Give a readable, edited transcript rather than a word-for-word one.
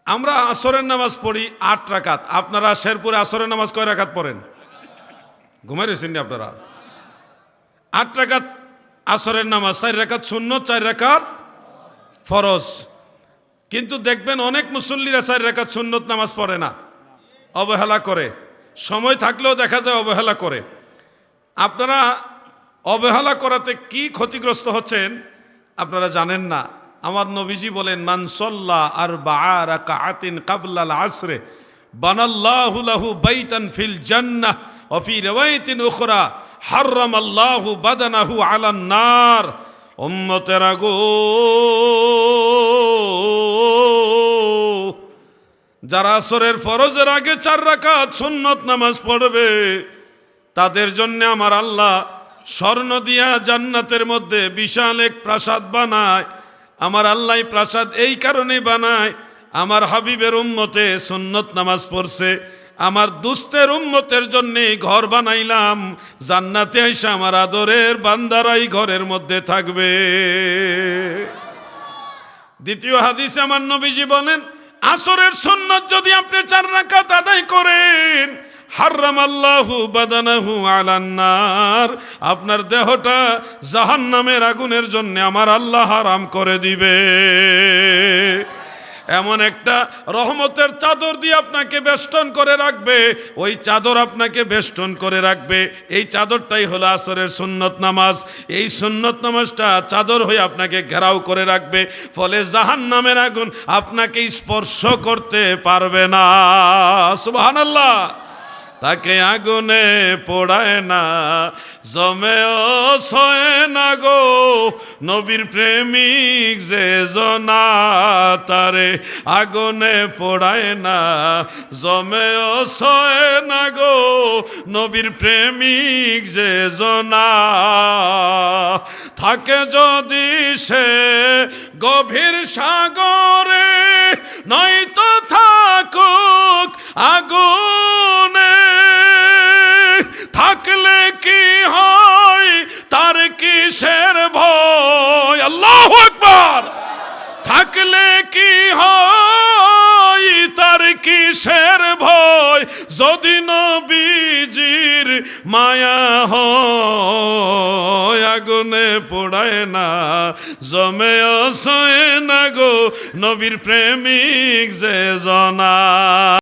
আমরা আসরের নামাজ পড়ি ৮ রাকাত। আপনারা শেরপুরে আসরের নামাজ কয় রাকাত পড়েন? ঘুমাই রয়েছেন আপনারা? ৮ রাকাত আসরের নামাজ, 4 রাকাত সুন্নত, 4 রাকাত ফরজ। কিন্তু দেখবেন অনেক মুসল্লিরা 4 রাকাত সুন্নত নামাজ পড়ে না, অবহেলা করে। সময় থাকলেও দেখা যায় অবহেলা করে। আপনারা অবহেলা করাতে কি ক্ষতিগ্রস্ত হচ্ছেন আপনারা জানেন না। আমার নবীজি বলেন, মান সাল্লা আরবাআ রাকাআতিন ক্বাবলাল আসরে বানাল্লাহু লাহু বাইতান ফিল জান্নাহ ওয়া ফি রিওয়ায়াতিন উখরা হারামাল্লাহু বাদানাহু আলান নার। উম্মতেরা গো, যারা আসরের ফরজের আগে 4 রাকাত সুন্নত নামাজ পড়বে তাদের জন্য আমার আল্লাহ স্বর্ণ দিয়া জান্নাতের মধ্যে বিশাল এক প্রাসাদ বানায়। আমার আল্লাহ প্রাসাদ এই কারণে বানায়, আমার হাবিবের উম্মতে সুন্নত নামাজ পড়ছে, আমার দুস্তের উম্মতের জন্য ঘর বানাইলাম, জান্নাতে আইসা আমার আদরের বান্দারাই ঘরের মধ্যে থাকবে। দ্বিতীয় হাদিসে আমার নবীজি বলেন, আসরের সুন্নত যদি আপনি 4 রাকাত আদায় করেন, হারামাল্লাহু বাদানাহু আলান নার, আপনার দেহটা জাহান্নামের আগুনের জন্য আমার আল্লাহ হারাম করে দিবে। এমন একটা রহমতের চাদর দিয়ে আপনাকে বেষ্টন করে রাখবে, ওই চাদর আপনাকে বেষ্টন করে রাখবে। এই চাদরটাই হলো আসরের সুন্নত নামাজ। এই সুন্নত নামাজটা চাদর হয়ে আপনাকে ঘেরাও করে রাখবে, ফলে জাহান্নামের আগুন আপনাকে স্পর্শ করতে পারবে না। সুবহানাল্লাহ। তাকে আগুনে পোড়ায় না, জমেও সয় না গো নবীর প্রেমিক যে জনা, তারে আগুনে পোড়ায় না, জমেও সয় না গো নবীর প্রেমিক যে জনা। থাকে যদি সে গভীর সাগরে, নয়তো থাকুক আগুনে, থাকলে কি হয় তার কিসের ভয়? আল্লাহু আকবার। থাকলে কি হয় তার কিসের ভয়? যদি নবীজির মায়া হয়, আগুনে পোড়ায় না, জমে সয় না গো নবীর প্রেমিক যে জনা।